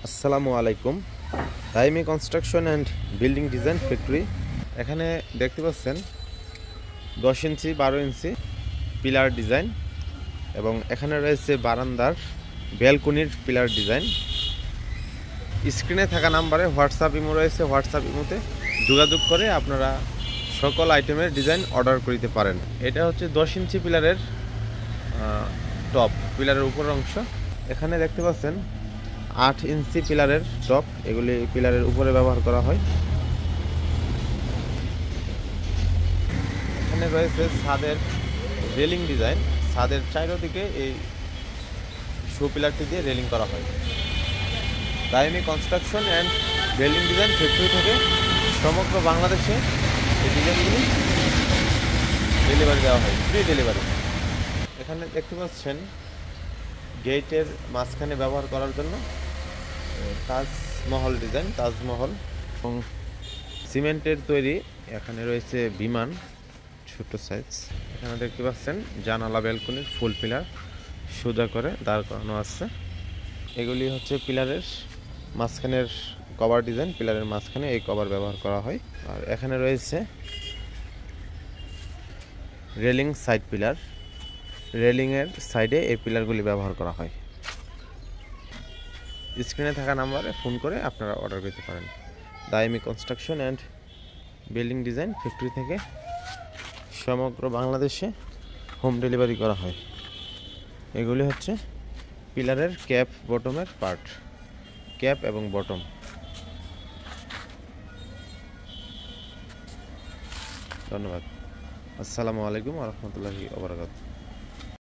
আসসালামু আলাইকুম। Taimi construction and building design factory. এখানে দেখতে পাচ্ছেন 10 ইঞ্চি 12 ইঞ্চি পিলার ডিজাইন এবং এখানে রয়েছে বারান্দার ব্যালকনির পিলার ডিজাইন। স্ক্রিনে থাকা নাম্বারে হোয়াটসঅ্যাপ ইমো রয়েছে, হোয়াটসঅ্যাপ ইমোতে যোগাযোগ করে আপনারা সকল আইটেমের ডিজাইন অর্ডার করতে পারেন। এটা হচ্ছে 10 ইঞ্চি পিলারের টপ, পিলারের উপর অংশ। এখানে দেখতে পাচ্ছেন 8 ইঞ্চি পিলারের টপ, এগুলি পিলারের উপরে ব্যবহার করা হয়। এখানে রয়েছে ছাদের রেলিং ডিজাইন, ছাদের চারিদিকে এই শো পিলারটি দিয়ে রেলিং করা হয়। Taimi construction and building design factory থেকে সমগ্র বাংলাদেশে এই ডিজাইনগুলি ডেলিভারি দেওয়া হয়, ফ্রি ডেলিভারি। এখানে দেখতে পাচ্ছেন গেটের মাঝখানে ব্যবহার করার জন্য তাজমহল ডিজাইন, তাজমহল এবং সিমেন্টের তৈরি। এখানে রয়েছে বিমান ছোট সাইজ। এখানে দেখতে পাচ্ছেন জানালা ব্যালকনির ফুল পিলার সোজা করে দাঁড় করানো আছে। এগুলি হচ্ছে পিলারের মাঝখানের কভার ডিজাইন, পিলারের মাঝখানে এই কভার ব্যবহার করা হয়। আর এখানে রয়েছে রেলিং সাইড পিলার, রেলিংয়ের সাইডে এই পিলারগুলি ব্যবহার করা হয়। স্ক্রিনে থাকা নাম্বারে ফোন করে আপনারা অর্ডার করতে পারেন। Taimi construction and building design factory থেকে সমগ্র বাংলাদেশে হোম ডেলিভারি করা হয়। এগুলি হচ্ছে পিলারের ক্যাপ বটমের পার্ট, ক্যাপ এবং বটম। ধন্যবাদ। আসসালামু আলাইকুম ওয়া রাহমাতুল্লাহি ওয়া বারাকাতুহু।